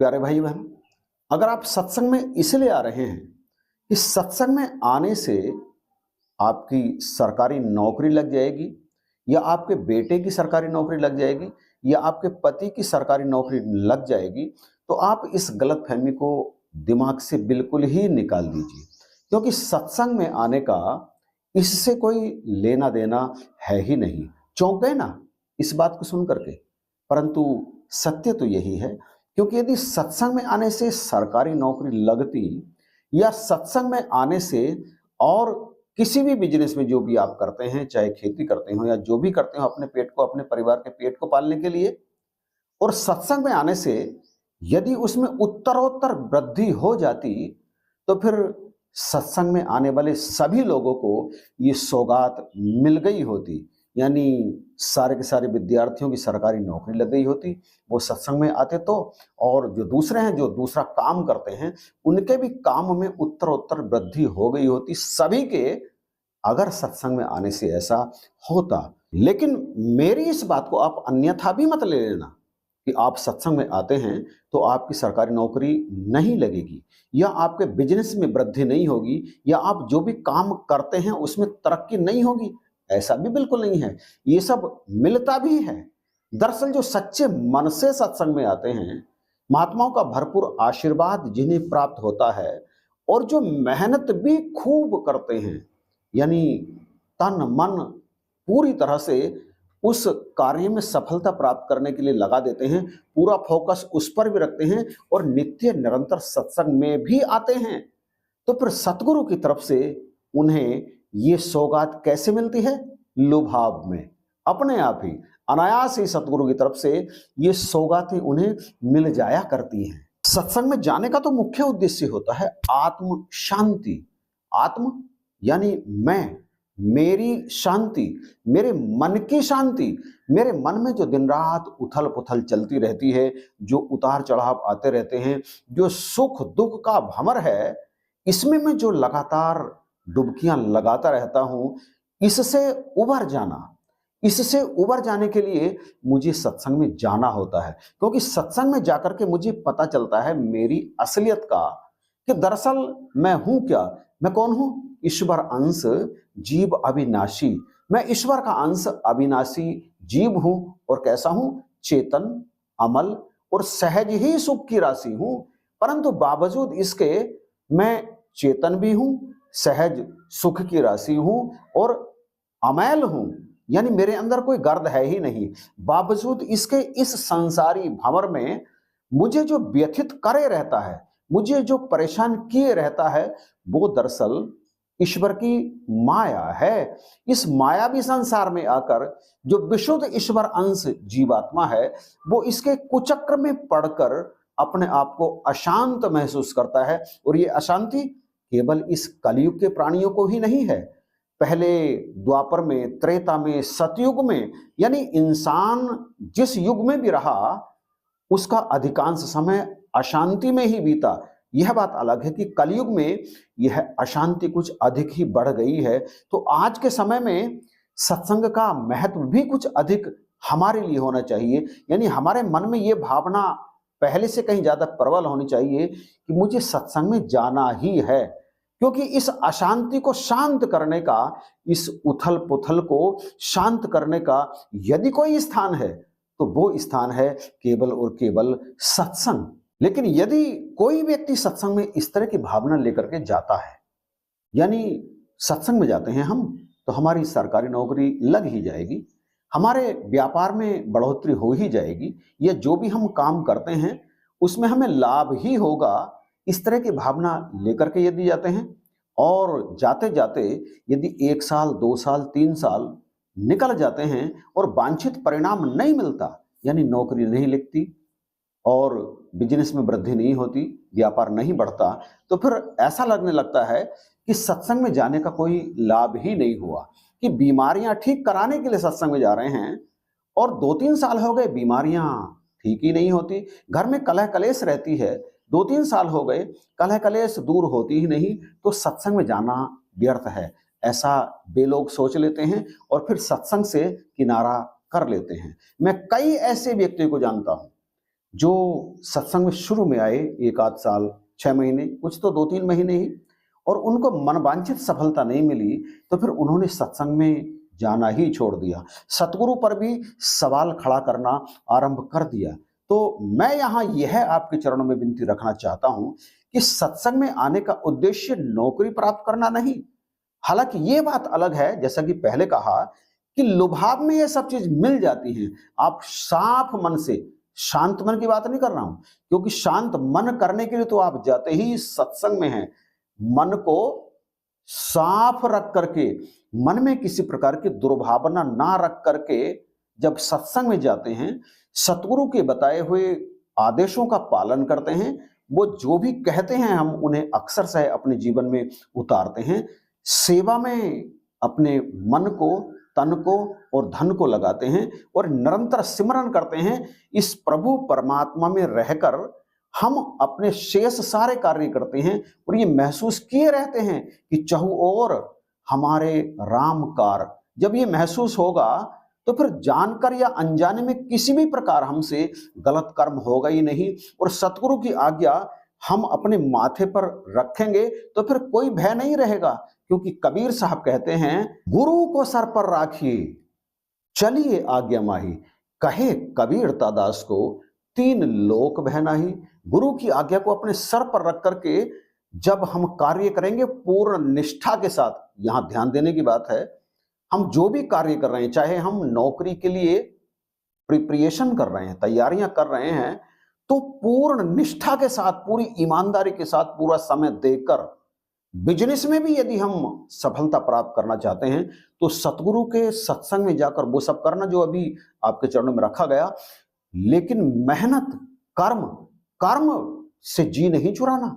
प्यारे भाई बहन, अगर आप सत्संग में इसलिए आ रहे हैं कि सत्संग में आने से आपकी सरकारी नौकरी लग जाएगी, या आपके बेटे की सरकारी नौकरी लग जाएगी, या आपके पति की सरकारी नौकरी लग जाएगी, तो आप इस गलतफहमी को दिमाग से बिल्कुल ही निकाल दीजिए। क्योंकि सत्संग में आने का इससे कोई लेना देना है ही नहीं। चौंके ना इस बात को सुन करके, परंतु सत्य तो यही है। क्योंकि यदि सत्संग में आने से सरकारी नौकरी लगती, या सत्संग में आने से और किसी भी बिजनेस में जो भी आप करते हैं, चाहे खेती करते हो या जो भी करते हो अपने पेट को, अपने परिवार के पेट को पालने के लिए, और सत्संग में आने से यदि उसमें उत्तरोत्तर वृद्धि हो जाती, तो फिर सत्संग में आने वाले सभी लोगों को ये सौगात मिल गई होती। यानी सारे के सारे विद्यार्थियों की सरकारी नौकरी लग गई होती, वो सत्संग में आते तो, और जो दूसरे हैं जो दूसरा काम करते हैं उनके भी काम में उत्तरोत्तर वृद्धि हो गई होती सभी के, अगर सत्संग में आने से ऐसा होता। लेकिन मेरी इस बात को आप अन्यथा भी मत ले लेना कि आप सत्संग में आते हैं तो आपकी सरकारी नौकरी नहीं लगेगी, या आपके बिजनेस में वृद्धि नहीं होगी, या आप जो भी काम करते हैं उसमें तरक्की नहीं होगी। ऐसा भी बिल्कुल नहीं है, ये सब मिलता भी है। दरअसल जो सच्चे मन से सत्संग में आते हैं, महात्माओं का भरपूर आशीर्वाद जिन्हें प्राप्त होता है, और जो मेहनत भी खूब करते हैं, यानी तन मन पूरी तरह से उस कार्य में सफलता प्राप्त करने के लिए लगा देते हैं, पूरा फोकस उस पर भी रखते हैं, और नित्य निरंतर सत्संग में भी आते हैं, तो फिर सतगुरु की तरफ से उन्हें ये सौगात कैसे मिलती है? लुभाव में, अपने आप ही अनायास ही सतगुरु की तरफ से ये सौगातें उन्हें मिल जाया करती हैं। सत्संग में जाने का तो मुख्य उद्देश्य होता है आत्म शांति। आत्म यानी मैं, मेरी शांति, मेरे मन की शांति। मेरे मन में जो दिन रात उथल पुथल चलती रहती है, जो उतार चढ़ाव आते रहते हैं, जो सुख दुख का भंवर है, इसमें मैं जो लगातार डुबकियां लगाता रहता हूं, इससे उबर जाने के लिए मुझे सत्संग में जाना होता है। क्योंकि सत्संग में जाकर के मुझे पता चलता है मेरी असलियत का, कि दरअसल मैं हूं क्या, मैं कौन हूं? ईश्वर अंश जीव अविनाशी। मैं ईश्वर का अंश अविनाशी जीव हूं, और कैसा हूं? चेतन, अमल और सहज ही सुख की राशि हूं। परंतु बावजूद इसके मैं चेतन भी हूं, सहज सुख की राशि हूं, और अमैल हूं, यानी मेरे अंदर कोई गर्द है ही नहीं। बावजूद इसके इस संसारी भंवर में मुझे जो व्यथित करे रहता है, मुझे जो परेशान किए रहता है, वो दरअसल ईश्वर की माया है। इस मायावी संसार में आकर जो विशुद्ध ईश्वर अंश जीवात्मा है, वो इसके कुचक्र में पड़कर अपने आप को अशांत महसूस करता है। और ये अशांति केवल इस कलयुग के प्राणियों को ही नहीं है, पहले द्वापर में, त्रेता में, सतयुग में, यानी इंसान जिस युग में भी रहा उसका अधिकांश समय अशांति में ही बीता। यह बात अलग है कि कलयुग में यह अशांति कुछ अधिक ही बढ़ गई है। तो आज के समय में सत्संग का महत्व भी कुछ अधिक हमारे लिए होना चाहिए, यानी हमारे मन में यह भावना पहले से कहीं ज्यादा प्रबल होनी चाहिए कि मुझे सत्संग में जाना ही है। क्योंकि इस अशांति को शांत करने का, इस उथल पुथल को शांत करने का यदि कोई स्थान है, तो वो स्थान है केवल और केवल सत्संग। लेकिन यदि कोई व्यक्ति सत्संग में इस तरह की भावना लेकर के जाता है, यानी सत्संग में जाते हैं हम तो हमारी सरकारी नौकरी लग ही जाएगी, हमारे व्यापार में बढ़ोतरी हो ही जाएगी, या जो भी हम काम करते हैं उसमें हमें लाभ ही होगा, इस तरह की भावना लेकर के यदि जाते हैं, और जाते जाते यदि 1 साल 2 साल 3 साल निकल जाते हैं और वांछित परिणाम नहीं मिलता, यानी नौकरी नहीं लगती और बिजनेस में वृद्धि नहीं होती, व्यापार नहीं बढ़ता, तो फिर ऐसा लगने लगता है कि सत्संग में जाने का कोई लाभ ही नहीं हुआ। कि बीमारियां ठीक कराने के लिए सत्संग में जा रहे हैं और 2-3 साल हो गए बीमारियां ठीक ही नहीं होती, घर में कलह कलेश रहती है, 2-3 साल हो गए कलह कलेश दूर होती ही नहीं, तो सत्संग में जाना व्यर्थ है, ऐसा वे लोग सोच लेते हैं और फिर सत्संग से किनारा कर लेते हैं। मैं कई ऐसे व्यक्तियों को जानता हूं जो सत्संग में शुरू में आए 1 आध साल, 6 महीने, कुछ तो 2-3 महीने ही, और उनको मनवांछित सफलता नहीं मिली, तो फिर उन्होंने सत्संग में जाना ही छोड़ दिया। सतगुरु पर भी सवाल खड़ा करना आरंभ कर दिया। तो मैं यहाँ यह आपके चरणों में विनती रखना चाहता हूं कि सत्संग में आने का उद्देश्य नौकरी प्राप्त करना नहीं। हालांकि ये बात अलग है, जैसा कि पहले कहा, कि लुभाव में ये सब चीज मिल जाती है। आप साफ मन से, शांत मन की बात नहीं कर रहा हूं, क्योंकि शांत मन करने के लिए तो आप जाते ही सत्संग में हैं। मन को साफ रख करके, मन में किसी प्रकार की दुर्भावना ना रख करके जब सत्संग में जाते हैं, सतगुरु के बताए हुए आदेशों का पालन करते हैं, वो जो भी कहते हैं हम उन्हें अक्सर से अपने जीवन में उतारते हैं, सेवा में अपने मन को, तन को और धन को लगाते हैं और निरंतर सिमरन करते हैं, इस प्रभु परमात्मा में रहकर हम अपने शेष सारे कार्य करते हैं और ये महसूस किए रहते हैं कि चाहू और हमारे रामकार। जब ये महसूस होगा तो फिर जानकर या अनजाने में किसी भी प्रकार हमसे गलत कर्म होगा ही नहीं, और सतगुरु की आज्ञा हम अपने माथे पर रखेंगे तो फिर कोई भय नहीं रहेगा। क्योंकि कबीर साहब कहते हैं, गुरु को सर पर राखिए चलिए आज्ञा माही, कहे कबीर दास को 3 लोक भय नाही। गुरु की आज्ञा को अपने सर पर रख करके जब हम कार्य करेंगे पूर्ण निष्ठा के साथ, यहां ध्यान देने की बात है, हम जो भी कार्य कर रहे हैं, चाहे हम नौकरी के लिए प्रिपरेशन कर रहे हैं, तैयारियां कर रहे हैं, तो पूर्ण निष्ठा के साथ, पूरी ईमानदारी के साथ, पूरा समय देकर, बिजनेस में भी यदि हम सफलता प्राप्त करना चाहते हैं तो सतगुरु के सत्संग में जाकर वो सब करना जो अभी आपके चरणों में रखा गया। लेकिन मेहनत, कर्म, कर्म से जी नहीं चुराना,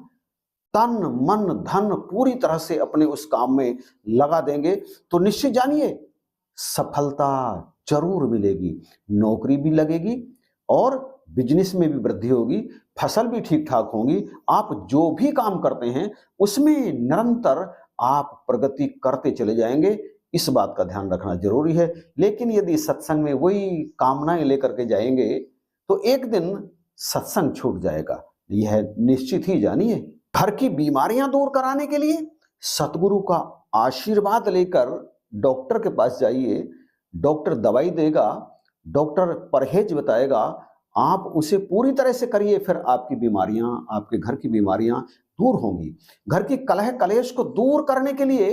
तन मन धन पूरी तरह से अपने उस काम में लगा देंगे तो निश्चित जानिए सफलता जरूर मिलेगी। नौकरी भी लगेगी और बिजनेस में भी वृद्धि होगी, फसल भी ठीक ठाक होगी। आप जो भी काम करते हैं उसमें निरंतर आप प्रगति करते चले जाएंगे, इस बात का ध्यान रखना जरूरी है। लेकिन यदि सत्संग में वही कामनाएं लेकर के जाएंगे तो एक दिन सत्संग छूट जाएगा, यह निश्चित ही जानिए। घर की बीमारियां दूर कराने के लिए सतगुरु का आशीर्वाद लेकर डॉक्टर के पास जाइए, डॉक्टर दवाई देगा, डॉक्टर परहेज बताएगा, आप उसे पूरी तरह से करिए, फिर आपकी बीमारियां, आपके घर की बीमारियां दूर होंगी। घर की कलह कलेश को दूर करने के लिए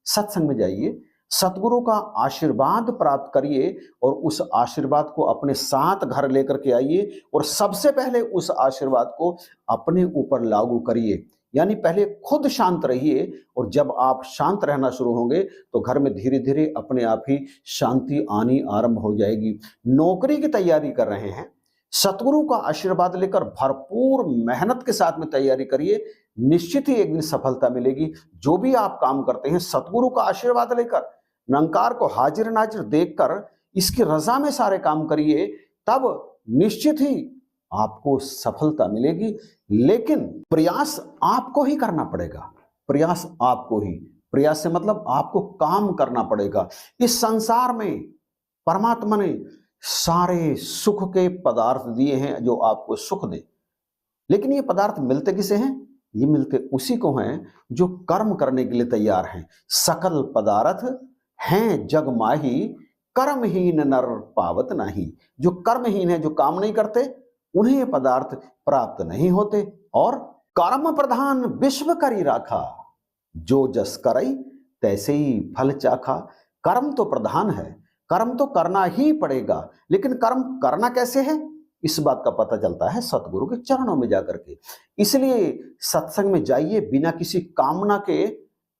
सत्संग में जाइए, सतगुरु का आशीर्वाद प्राप्त करिए और उस आशीर्वाद को अपने साथ घर लेकर के आइए और सबसे पहले उस आशीर्वाद को अपने ऊपर लागू करिए। यानी पहले खुद शांत रहिए और जब आप शांत रहना शुरू होंगे तो घर में धीरे धीरे अपने आप ही शांति आनी आरंभ हो जाएगी। नौकरी की तैयारी कर रहे हैं, सतगुरु का आशीर्वाद लेकर भरपूर मेहनत के साथ में तैयारी करिए, निश्चित ही एक दिन सफलता मिलेगी। जो भी आप काम करते हैं सतगुरु का आशीर्वाद लेकर, निरंकार को हाजिर नाजिर देखकर इसकी रजा में सारे काम करिए, तब निश्चित ही आपको सफलता मिलेगी। लेकिन प्रयास आपको ही करना पड़ेगा, प्रयास आपको ही, प्रयास से मतलब आपको काम करना पड़ेगा। इस संसार में परमात्मा ने सारे सुख के पदार्थ दिए हैं जो आपको सुख दे, लेकिन ये पदार्थ मिलते किसे हैं? ये मिलते उसी को हैं जो कर्म करने के लिए तैयार हैं। सकल पदार्थ हैं जग माही, कर्महीन नर पावत नहीं। जो कर्महीन है, जो काम नहीं करते, उन्हें ये पदार्थ प्राप्त नहीं होते। और कर्म प्रधान विश्व करी राखा, जो जस करई तैसे ही फल चाखा। कर्म तो प्रधान है, कर्म तो करना ही पड़ेगा, लेकिन कर्म करना कैसे है इस बात का पता चलता है सतगुरु के चरणों में जाकर के। इसलिए सत्संग में जाइए बिना किसी कामना के।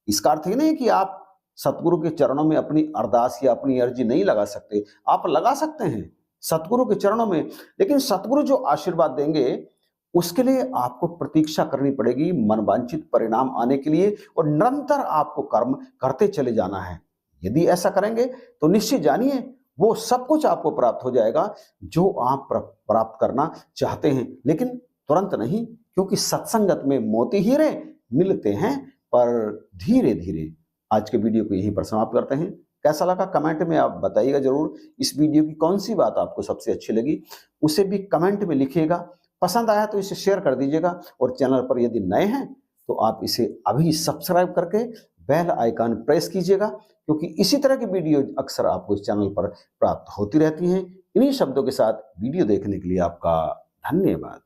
इसका अर्थ ही नहीं कि आप सतगुरु के चरणों में अपनी अरदास या अपनी अर्जी नहीं लगा सकते, आप लगा सकते हैं सतगुरु के चरणों में, लेकिन सतगुरु जो आशीर्वाद देंगे उसके लिए आपको प्रतीक्षा करनी पड़ेगी मनवांछित परिणाम आने के लिए, और निरंतर आपको कर्म करते चले जाना है। यदि ऐसा करेंगे तो निश्चित जानिए वो सब कुछ आपको प्राप्त हो जाएगा जो आप प्राप्त करना चाहते हैं, लेकिन तुरंत नहीं, क्योंकि सत्संगत में मोती हीरे मिलते हैं पर धीरे धीरे। आज के वीडियो को यहीं पर समाप्त करते हैं। कैसा लगा कमेंट में आप बताइएगा जरूर। इस वीडियो की कौन सी बात आपको सबसे अच्छी लगी उसे भी कमेंट में लिखिएगा। पसंद आया तो इसे शेयर कर दीजिएगा, और चैनल पर यदि नए हैं तो आप इसे अभी सब्सक्राइब करके बेल आइकन प्रेस कीजिएगा, क्योंकि इसी तरह की वीडियो अक्सर आपको इस चैनल पर प्राप्त होती रहती हैं। इन्हीं शब्दों के साथ वीडियो देखने के लिए आपका धन्यवाद।